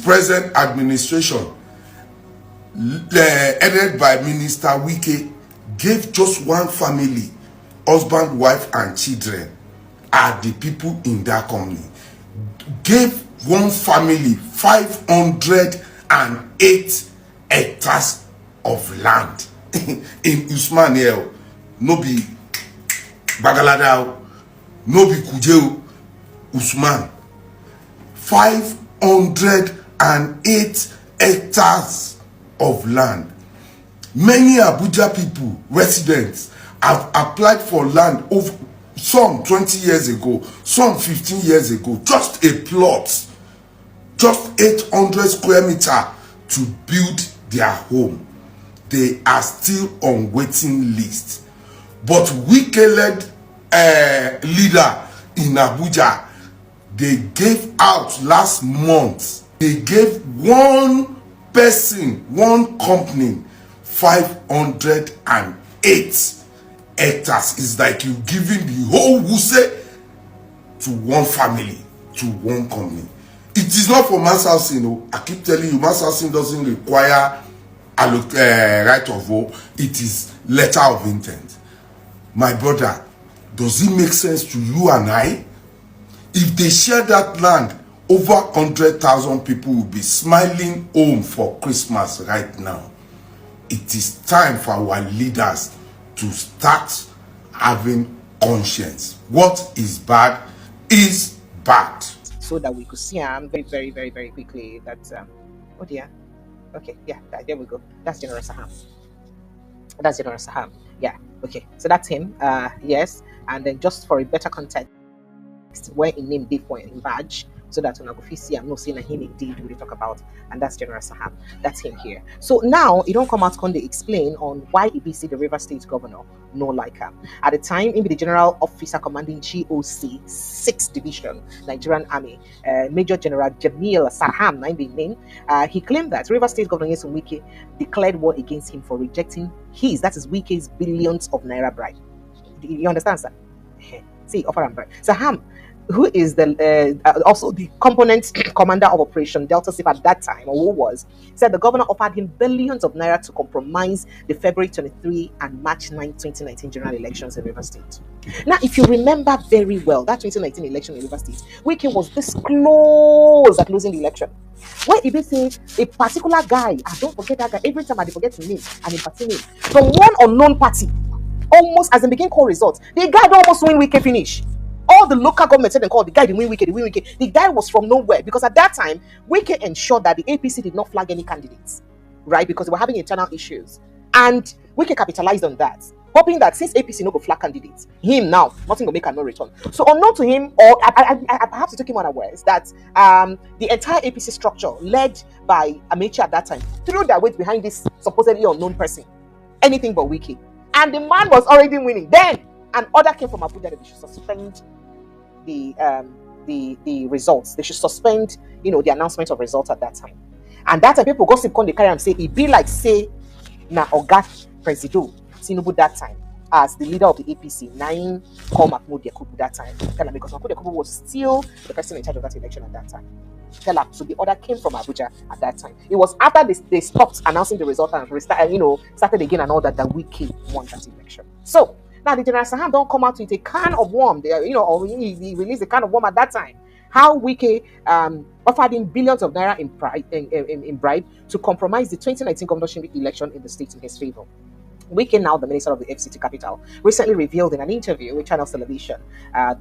present administration, headed by Minister Wike, gave just one family, husband, wife, and children, are the people in that company, gave one family 508 hectares of land in Usman here. No be Bagalada, no be Kujeo, Usman. 508 hectares of land. Many Abuja people, residents, have applied for land over some 20 years ago, some 15 years ago, just a plot, just 800 square meter to build their home. They are still on waiting list. But Wike-led leader in Abuja, they gave out last month, they gave one person, one company, 508 hectares. It's like you giving the whole Wuse to one family, to one company. It is not for mass housing. Oh. I keep telling you, mass housing doesn't require right of vote. It is letter of intent. My brother, does it make sense to you and I? If they share that land, over 100,000 people will be smiling home for Christmas right now. It is time for our leaders to start having conscience. What is bad is bad. So that we could see very quickly that, oh dear. Okay, yeah, there we go. That's General Saham. That's General Saham. Yeah, okay. So that's him. Yes. And then just for a better context, where in name before in badge, so that when I go see, I'm not seeing him indeed we talk about, and that's General Saham. That's him here. So now it don't come out can they explain on why EBC, the River State Governor, no like him. At the time, he be the General Officer Commanding GOC 6th Division, Nigerian Army, Major General Jamil Sarham, name. He claimed that River State Governor Nyesom Wike declared war against him for rejecting that is Wike's billions of naira bribe. You understand, sir? See, offer and bribe. Saham, who is the also the component commander of Operation Delta Safe at that time, or who was, said the governor offered him billions of naira to compromise the February 23 and March 9, 2019 general elections in River State. Now, if you remember very well, that 2019 election in River State, Wike was this close at losing the election. Where if they say a particular guy, I don't forget that guy, every time I forget his name and his party name, from one unknown party, almost as they begin call results, the guy don't almost win Wike finish. All the local government said and called the guy the win Wike. The guy was from nowhere because at that time, Wike ensured that the APC did not flag any candidates, right? Because they were having internal issues. And Wike capitalized on that, hoping that since APC no go flag candidates, him now, nothing will make a no return. So unknown to him, or I perhaps to take him unawares, that the entire APC structure, led by Amechi at that time, threw their weight behind this supposedly unknown person. Anything but Wike. And the man was already winning. Then an order came from Abuja that they should suspend the results. They should suspend, the announcement of results at that time. And that time people gossip on the carry and say it be like say na Oga Presido Tinubu that time as the leader of the APC, Naim call Mahmoud Yakubu that time. Tell him because Mahmoud Yakubu was still the person in charge of that election at that time. Tell him. So the order came from Abuja at that time. It was after they stopped announcing the result and started again and all that Wike won that election. So now the General Saham don't come out with a can of worm, or he released a can of worm at that time. How Wike offered him billions of naira in bribe to compromise the 2019 governorship election in the state in his favor. Wike, now the minister of the FCT capital, recently revealed in an interview with Channels Television,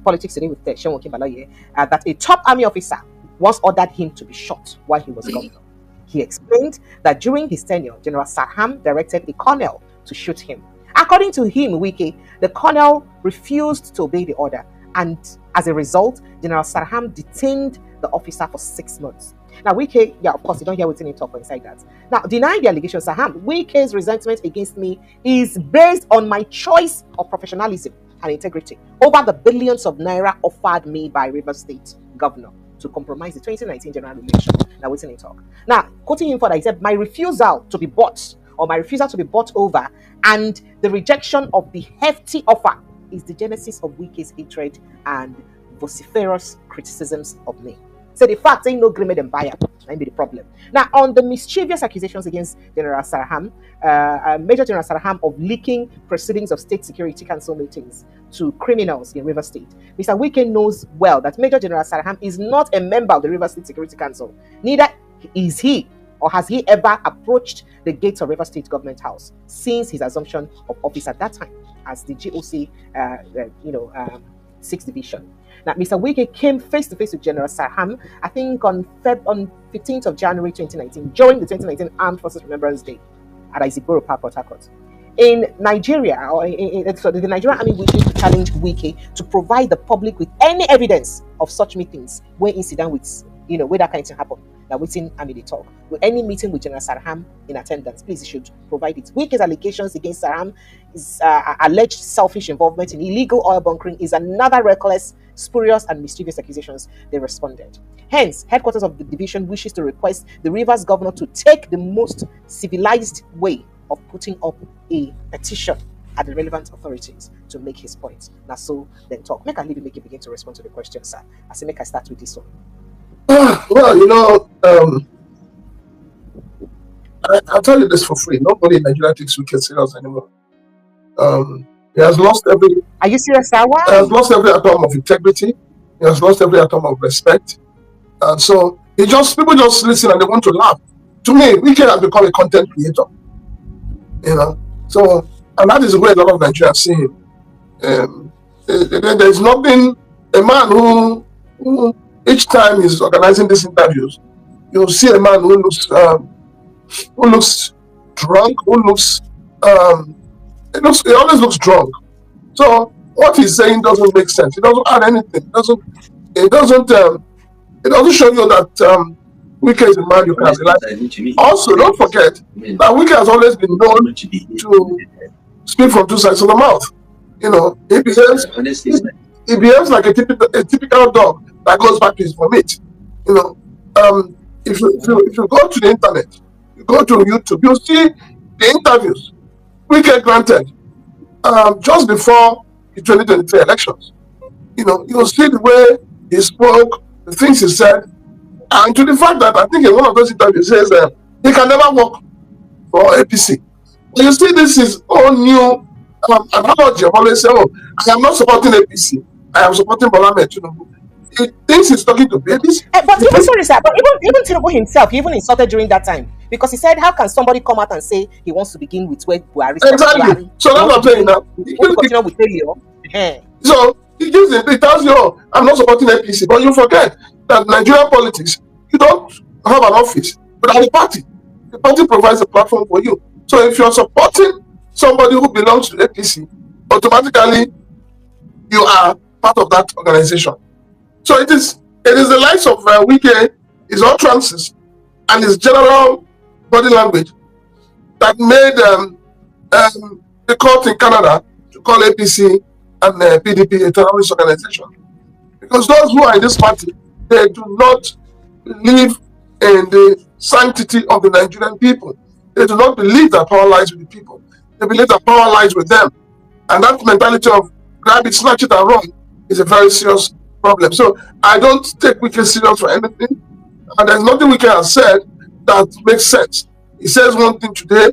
Politics Today with Seun Okinbaloye, that a top army officer once ordered him to be shot while he was governor. He explained that during his tenure, General Saham directed a colonel to shoot him. According to him, Wike, the colonel refused to obey the order, and as a result, General Saham detained the officer for 6 months. Now, Wike, of course, you don't hear what's in it talk inside that. Now, denying the allegation, Saham, Wike's resentment against me is based on my choice of professionalism and integrity over the billions of naira offered me by River State Governor to compromise the 2019 general election. Now, what's in it talk? Now, quoting him further, he said, my refusal to be bought over and the rejection of the hefty offer is the genesis of Wike's hatred and vociferous criticisms of me. So the fact ain't no agreement and buyer. That be the problem. Now, on the mischievous accusations against General Sarham, Major General Sarham of leaking proceedings of State Security Council meetings to criminals in River State, Mr. Wike knows well that Major General Sarham is not a member of the River State Security Council. Neither is he or has he ever approached the gates of River State Government House since his assumption of office at that time as the GOC, 6th Division. Now, Mr. Wike came face to face with General Sarham, I think on 15th of January 2019, during the 2019 Armed Forces Remembrance Day at Iziboro Park, Port Harcourt. In Nigeria, so the Nigerian Army wishes to challenge Wike to provide the public with any evidence of such meetings where incident with, where that kind of thing happened. That within Army they talk. With any meeting with General Sarham in attendance, please, you should provide it. Wike's allegations against Sarham is alleged selfish involvement in illegal oil bunkering is another reckless, spurious, and mischievous accusations. They responded. Hence, headquarters of the division wishes to request the Rivers governor to take the most civilized way of putting up a petition at the relevant authorities to make his point. Now, so then talk. Make you begin to respond to the question, sir. I say, make I start with this one. Well, I'll tell you this for free. Nobody in Nigeria takes Wike serious anymore. He has lost every. Are you serious, sir? Why? He has lost every atom of integrity. He has lost every atom of respect. And so people just listen and they want to laugh. To me, Wike has become a content creator. So, and that is where a lot of Nigerians see him. There's nothing, a man who each time he's organizing these interviews, you'll see a man who looks drunk, he always looks drunk. So what he's saying doesn't make sense. It doesn't add anything. It doesn't show you that Wike is a man you can rely. Also, don't forget that Wike has always been known to speak from two sides of the mouth. He behaves like a typical dog that goes back to his vomit. If you go to the internet, you go to YouTube, you'll see the interviews Wike granted just before the 2023 elections. You'll see the way he spoke, the things he said, and to the fact that I think in one of those interviews he says he can never work for APC. But you see, this is all new analogy of always saying, I am not supporting APC, I am supporting Bola Ahmed Tinubu. He thinks he's talking to babies. But even Tinubu himself, he even insulted during that time because he said, "How can somebody come out and say he wants to begin with where Buhari?" Exactly. So that's what I'm saying now. So he tells you, "I'm not supporting APC," but you forget that Nigerian politics, you don't have an office, but at the party. The party provides a platform for you. So if you're supporting somebody who belongs to APC, automatically you are part of that organization. So it is the likes of Wike, his utterances, and his general body language that made the court in Canada to call APC and PDP a terrorist organization. Because those who are in this party, they do not believe in the sanctity of the Nigerian people. They do not believe that power lies with the people. They believe that power lies with them. And that mentality of grab it, snatch it, and run is a very serious problem. So I don't take Wike serious for anything, and there's nothing Wike has said that makes sense. He says one thing today.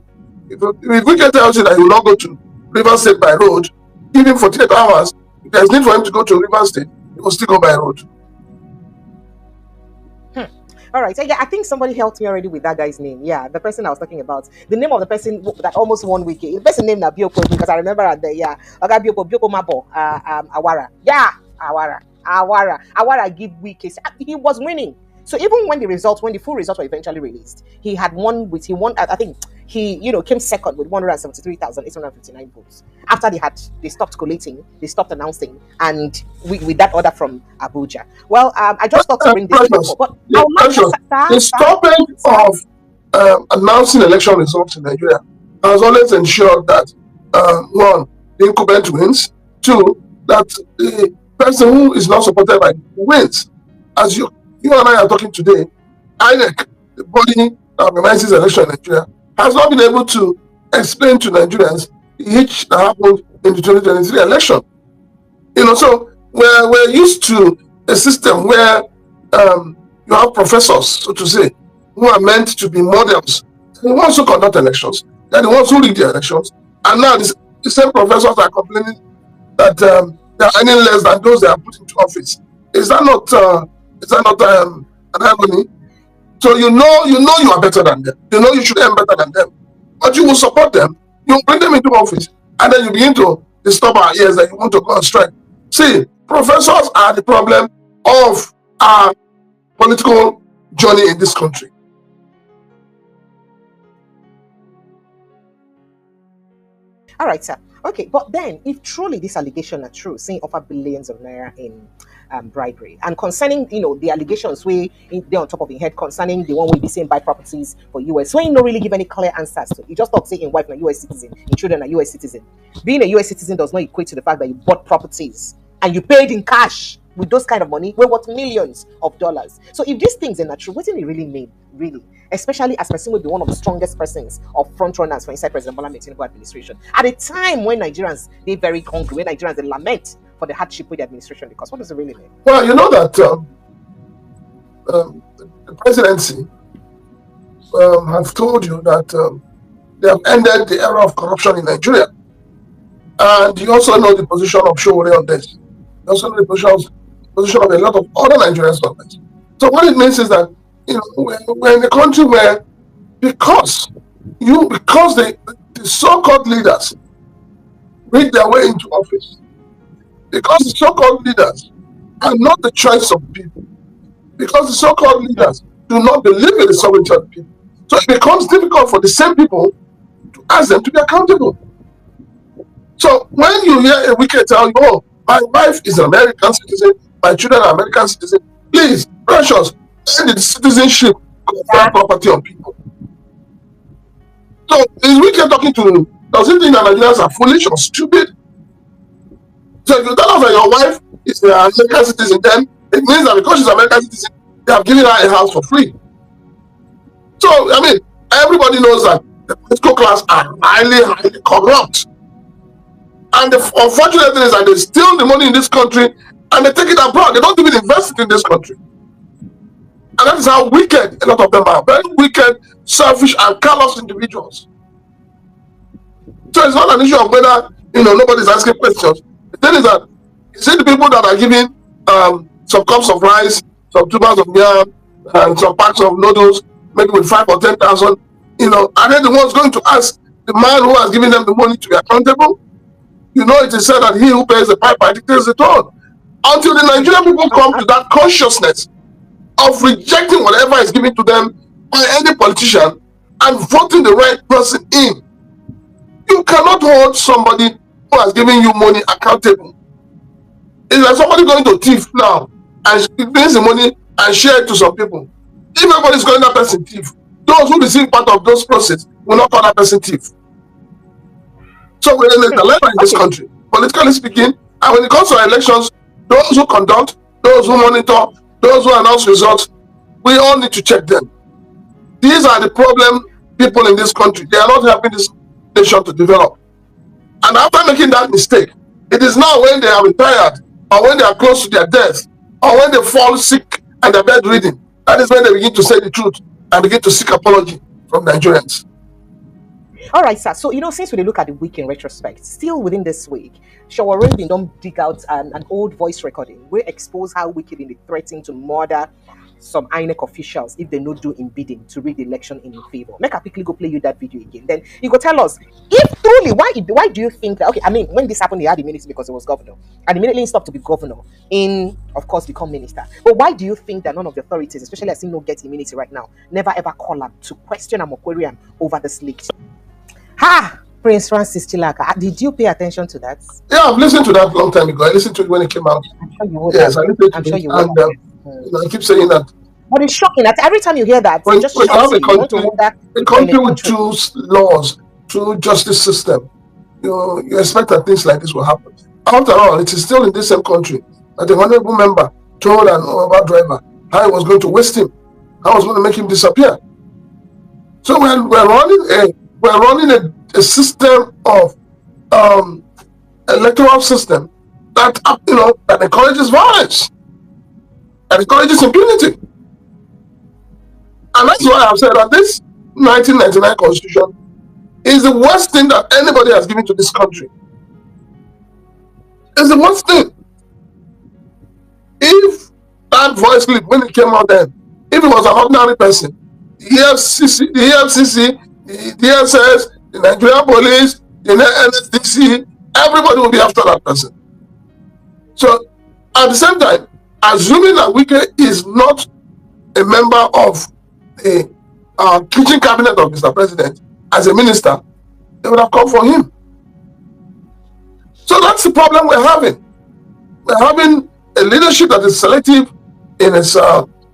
If Wike tells you that he will not go to Rivers State by road, give him 48 hours. If there's need for him to go to Rivers State, he will still go by road. All right. So yeah, I think somebody helped me already with that guy's name. Yeah, the person I was talking about. The name of the person that almost won Wike. The person named Bioko because I remember at the okay, Bioko Mabo, Awara. Yeah, Awara give Wike. He was winning. So even when the full results were eventually released, he won. I think he came second with 173,859 votes. After they stopped collating, they stopped announcing, and with that order from Abuja. Well, I just thought to bring this up, but the stopping of announcing election results in Nigeria has always ensured that one, the incumbent wins. Two, that the person who is not supported by wins. As you and I are talking today, INEC, the body that organizes election in Nigeria, has not been able to explain to Nigerians the hitch that happened in the 2023 election. So we're used to a system where you have professors, so to say, who are meant to be models. They're the ones who conduct elections. They're the ones who rig the elections. And now the same professors are complaining that they are earning less than those they are put into office. Is that not an irony? So you know you are better than them. You know you should earn better than them. But you will support them, you bring them into office, and then you begin to disturb our ears that you want to go on strike. See, professors are the problem of our political journey in this country. All right, sir. Okay, but then if truly this allegation are true, saying offer billions of naira in bribery, and concerning the allegations they're on top of your head concerning the one we be saying buy properties for US, so you don't really give any clear answers to. You just talk saying wife a US citizen, in children a US citizen. Being a US citizen does not equate to the fact that you bought properties and you paid in cash with those kind of money. We're worth millions of dollars. So if these things are not true, what do they really mean, really? Especially as person would be one of the strongest persons of front runners for inside President Bola Tinubu administration. At a time when Nigerians they very hungry, when Nigerians they lament for the hardship with the administration, because what does it really mean? Well, you know that the presidency have told you that they have ended the era of corruption in Nigeria. And you also know the position of Sowore on this. You also know the position of a lot of other Nigerian governments. So what it means is that we're in a country where because the so-called leaders rig their way into office, because the so-called leaders are not the choice of people, because the so-called leaders do not believe in the sovereignty of the people, so it becomes difficult for the same people to ask them to be accountable. So when you hear a wicked tell you, oh, my wife is an American citizen, my children are American citizens, please, precious, send the citizenship of property on people. So is wicked talking to, does it think that Nigerians are foolish or stupid? So if you tell us that your wife is an American citizen, then it means that because she's an American citizen, they have given her a house for free. So, I mean, everybody knows that the political class are highly, highly corrupt. And the unfortunate thing is that they steal the money in this country and they take it abroad. They don't even invest it in this country. And that is how wicked a lot of them are. Very wicked, selfish, and callous individuals. So it's not an issue of whether nobody's asking questions. The thing is that you see the people that are giving some cups of rice, some tubers of yam, and some packs of noodles, maybe with 5,000 or 10,000. Are they the ones going to ask the man who has given them the money to be accountable? It is said that he who pays the piper dictates the tone. Until the Nigerian people come to that consciousness of rejecting whatever is given to them by any politician and voting the right person in, you cannot hold somebody who has given you money accountable. It's like somebody going to thief now and brings the money and share it to some people. If everybody's calling that person thief, those who receive part of those process will not call that person thief. So we're in a dilemma in this country, politically speaking, and when it comes to elections, those who conduct, those who monitor, those who announce results, we all need to check them. These are the problem people in this country. They are not helping this nation to develop. And after making that mistake, it is now when they are retired, or when they are close to their death, or when they fall sick and they're bedridden, that is when they begin to say the truth and begin to seek apology from Nigerians. All right, sir. So, since we look at the week in retrospect, still within this week, Sowore don't dig out an old voice recording. We expose how wicked in the threatening to murder some INEC officials if they not do in bidding to rig the election in favor. Make I quickly go play you that video again. Then you go tell us if truly why do you think that? Okay, I mean, when this happened, he had immunity because he was governor, and immediately he stopped to be governor, of course, become minister. But why do you think that none of the authorities, especially as he no get immunity right now, never ever call up to question him or query him over this leak? Prince Francis Chilaka, did you pay attention to that? Yeah, I've listened to that a long time ago. I listened to it when it came out. I'm sure you would. Yes, I listened to I'm it. sure you would. And I keep saying that. But it's shocking that every time you hear that, When it just you have shocks you. You want to wonder a country with two laws, two justice system, you expect that things like this will happen. After all, it is still in this same country that the honorable member told an Uber driver how he was going to waste him, how he was going to make him disappear. So we're running a system of electoral system that that encourages violence, that encourages impunity. And that's why I've said that this 1999 constitution is the worst thing that anybody has given to this country. It's the worst thing. If that voice clip, when it came out then, if it was an ordinary person, the EFCC, the DSS, the Nigerian police, the NSDC, everybody will be after that person. So at the same time, assuming that Wike is not a member of the kitchen cabinet of Mr. President as a minister, they would have come for him. So that's the problem we're having. We're having a leadership that is selective in its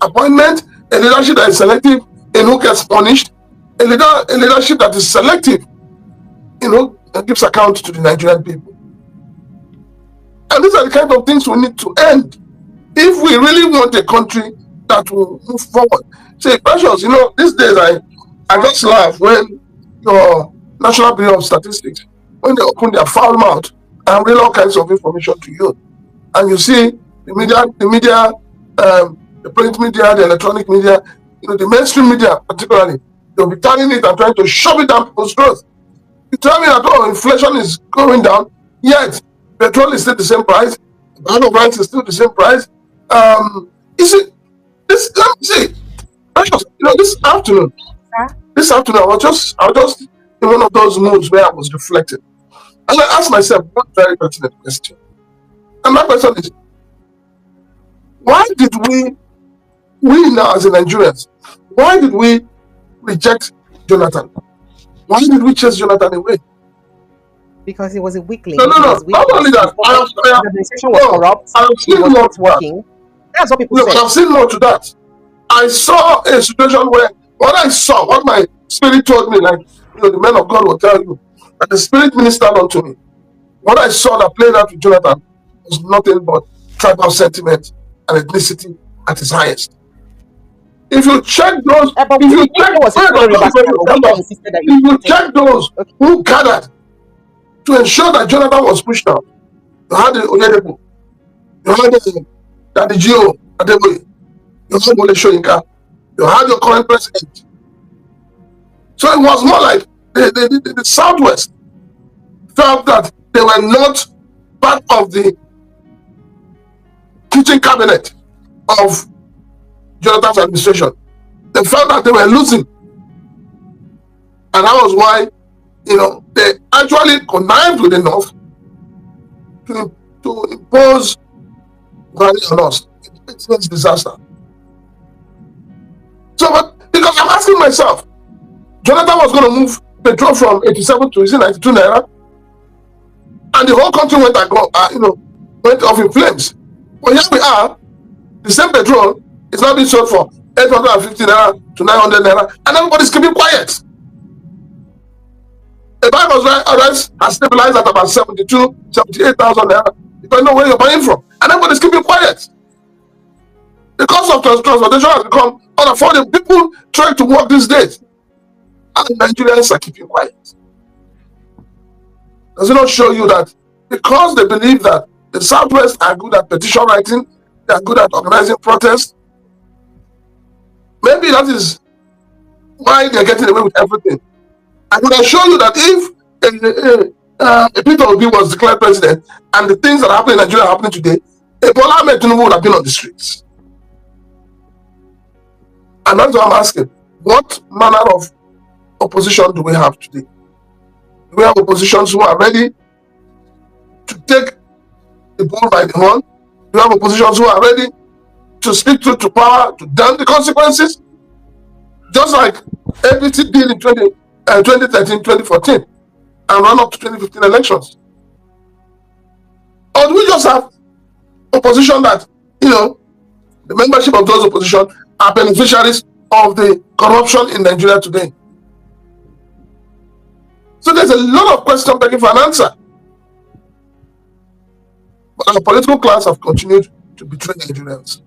appointment, a leadership that is selective in who gets punished, a leadership that is selective in who gives account to the Nigerian people. And these are the kind of things we need to end if we really want a country that will move forward. Say, Precious, these days I just laugh when your National Bureau of Statistics, when they open their foul mouth and read all kinds of information to you, and you see the media, the print media, the electronic media, the mainstream media particularly, they'll be turning it and trying to shove it down people's throats. You tell me that inflation is going down, yet petrol is still the same price, the bag of rice is still the same price. You see, let me see, Precious, this afternoon, I was just in one of those moods where I was reflecting. And I asked myself one very pertinent question. And my question is, why did we now as Nigerians, why did we reject Jonathan? Why did we chase Jonathan away? Because he was a weakling. No. Not only that, the administration was corrupt. It was not working. That's what people say. I've seen more to that. I saw a situation where what my spirit told me, like the men of God will tell you, that the spirit ministered unto me. What I saw that played out with Jonathan was nothing but tribal sentiment and ethnicity at its highest. If you check those, who gathered to ensure that Jonathan was pushed out, you had the Oyedepo, you had the Gio Adeboye, you had Wole Soyinka, you had your current president. So it was more like the Southwest felt that they were not part of the kitchen cabinet of Jonathan's administration. They felt that they were losing. And that was why, they actually connived with the North to impose value on us. It's a disaster. So, but because I'm asking myself, Jonathan was going to move petrol from 87 to 92 naira, and the whole country went off in flames. But here we are, the same petrol is now being sold for 850 naira to 900 naira, and everybody's keeping quiet. The bag of rice has stabilized at about 78,000 naira, depending on where you're buying from, and everybody's keeping quiet. The cost of transportation has become unaffordable. People try to work these days, and Nigerians are keeping quiet. Does it not show you that because they believe that the Southwest are good at petition writing, they are good at organizing protests? Maybe that is why they're getting away with everything. I could assure you that if Peter Obi was declared president and the things that are happening in Nigeria are happening today, Bola Ahmed Tinubu would have been on the streets. And that's what I'm asking. What manner of opposition do we have today? Do we have oppositions who are ready to take the bull by the horn? Do we have oppositions who are ready to speak truth to power, to damn the consequences? Just like APC did in 2013, 2014, and run up to 2015 elections. Or do we just have opposition that, the membership of those opposition are beneficiaries of the corruption in Nigeria today? So there's a lot of questions begging for an answer. But our political class have continued to betray Nigerians.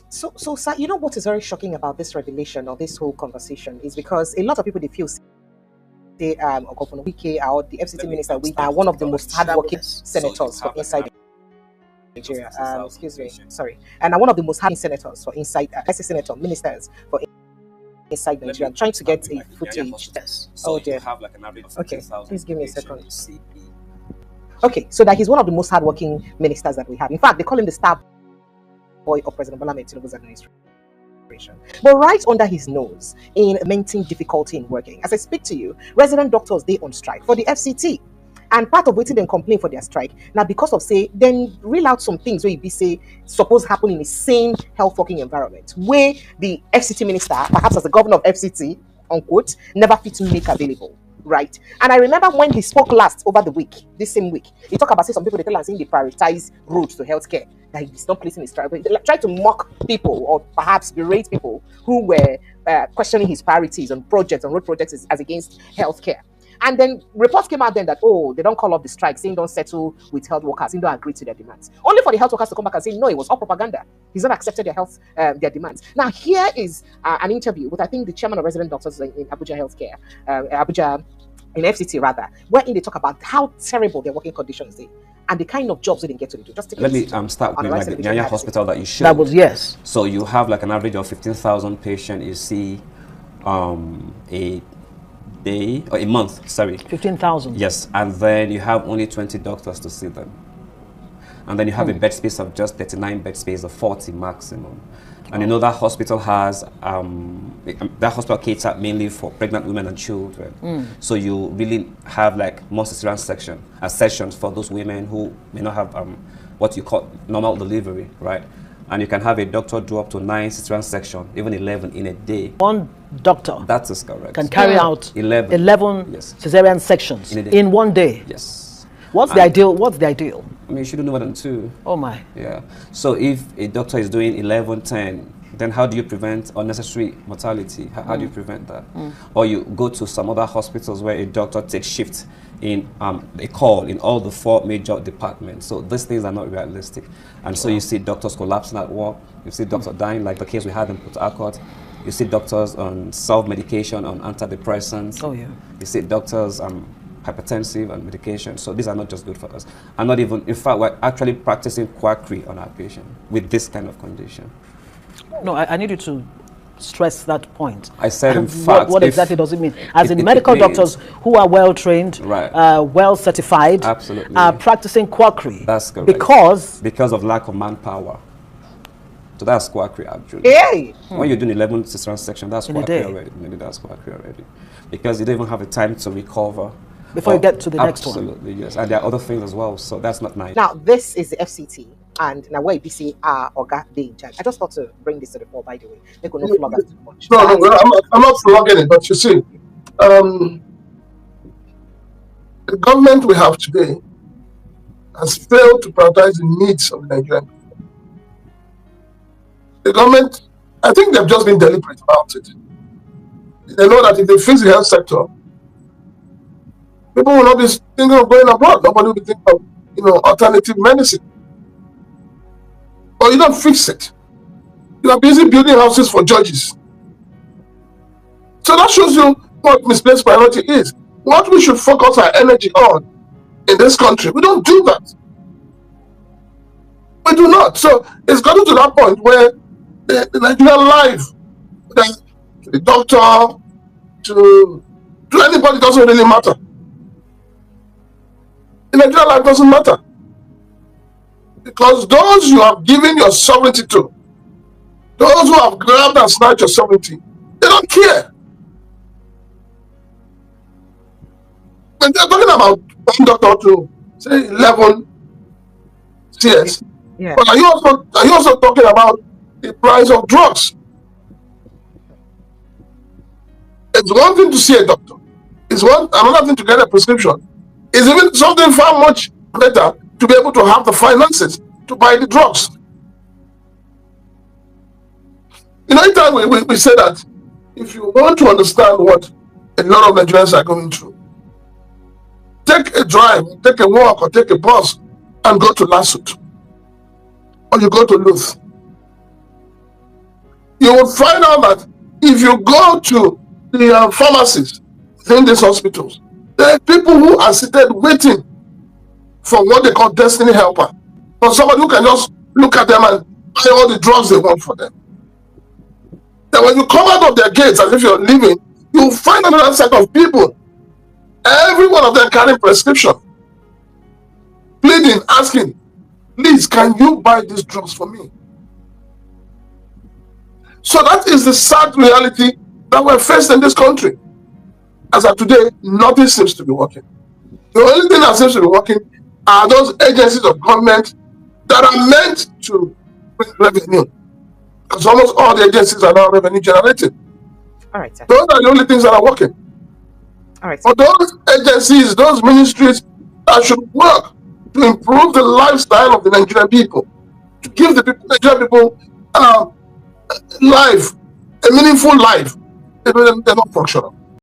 So, sir, what is very shocking about this revelation or this whole conversation is because a lot of people, they feel Governor Wike or the FCT minister, we are one of the most hardworking senators for inside Nigeria. Excuse me, sorry. And one of the most hardworking senators for inside, senator ministers for inside Nigeria. I'm trying to get a footage. So Oh dear. you have like an average of Okay, 15,000 please give me a patients second. in CP. Okay, so that he's one of the most hardworking ministers that we have. In fact, they call him the star boy of President Bola Ahmed Tinubu's administration. But right under his nose, in maintain difficulty in working. As I speak to you, resident doctors, they on strike for the FCT. And part of waiting them complain for their strike. Now, because of say, then reel out some things where you be say suppose happen in a sane health working environment, where the FCT minister, perhaps as the governor of FCT, unquote, never fit to make available. Right. And I remember when he spoke last over the week, this same week, he talked about say some people they tell us they prioritize roads to healthcare. That he's not placing his strike. But they try to mock people or perhaps berate people who were questioning his priorities on projects, on road projects as against healthcare. And then reports came out then that, oh, they don't call off the strike, saying don't settle with health workers, saying don't agree to their demands. Only for the health workers to come back and say, no, it was all propaganda. He's not accepted their demands. Now, here is an interview with, I think, the chairman of resident doctors in Abuja Healthcare, Abuja, in FCT rather, wherein they talk about how terrible their working conditions are and the kind of jobs they didn't get to do. Just take Let me start with like the Nyanya hospital that you showed. That was, yes. So you have like an average of 15,000 patients you see a day or a month, sorry. 15,000. Yes, and then you have only 20 doctors to see them. And then you have a bed space of just 39 bed space of 40 maximum. And you know that hospital has, that hospital caters mainly for pregnant women and children. So you really have like more cesarean sessions for those women who may not have what you call normal delivery, right? And you can have a doctor do up to 9 cesarean sections, even 11 in a day. One doctor that is correct. can carry out 11 yes. cesarean sections in one day. Yes. What's the ideal? What's the ideal? I mean, you shouldn't do more than 2. Oh my. Yeah. So if a doctor is doing 11, 10, then how do you prevent unnecessary mortality? How do you prevent that? Or you go to some other hospitals where a doctor takes shifts in a call in all the 4 major departments. So these things are not realistic. And so you see doctors collapsing at work. You see doctors dying, like the case we had in Port Harcourt. You see doctors on self-medication, on antidepressants. Oh yeah. You see doctors hypertensive and medication. So these are not just good for us. And not even, in fact, we're actually practicing quackery on our patient with this kind of condition. No, I need you to stress that point. I said, in fact, what exactly does it mean? As in medical doctors who are well trained, right, well certified, absolutely, are practicing quackery. That's correct. Because of lack of manpower. So that's quackery actually. Hey. When you're doing 11 cesarean section, that's quackery already. Maybe that's quackery already, because you don't even have the time to recover before you get to the next one. Absolutely, yes. And there are other things as well. So that's not nice. Now, this is the FCT. And now where BC are or got they in charge. I just thought to bring this to the fore, by the way. They could not flog that too much. No, I'm not flogging it, but you see, the government we have today has failed to prioritize the needs of the Nigerian people. The government, I think they've just been deliberate about it. They know that if they fix the health sector, people will not be thinking of going abroad. Nobody will be thinking of, alternative medicine. But you don't fix it. You are busy building houses for judges. So that shows you what misplaced priority is. What we should focus our energy on in this country, we don't do that. We do not. So it's gotten to that point where the Nigerian life, the doctor, to anybody doesn't really matter. The Nigerian life doesn't matter. Because those you have given your sovereignty to, those who have grabbed and snatched your sovereignty, they don't care. When they're talking about one doctor to say 11 CS, yeah. But are you also talking about the price of drugs? It's one thing to see a doctor. It's another thing to get a prescription. It's even something far much better to be able to have the finances to buy the drugs. Anytime we say that, if you want to understand what a lot of Nigerians are going through, take a drive, take a walk, or take a bus and go to Lasut, or you go to Luth. You will find out that if you go to the pharmacies in these hospitals, there are people who are seated waiting for what they call destiny helper, for somebody who can just look at them and buy all the drugs they want for them. Then when you come out of their gates as if you're leaving, you'll find another set of people. Every one of them carrying prescription, pleading, asking, please, can you buy these drugs for me? So that is the sad reality that we're faced in this country. As of today, nothing seems to be working. The only thing that seems to be working are those agencies of government that are meant to bring revenue. Because almost all the agencies are now revenue generating. All right, sir. Those are the only things that are working. All right, sir. For those agencies, those ministries that should work to improve the lifestyle of the Nigerian people, to give the people, Nigerian people life, a meaningful life, they're not functional.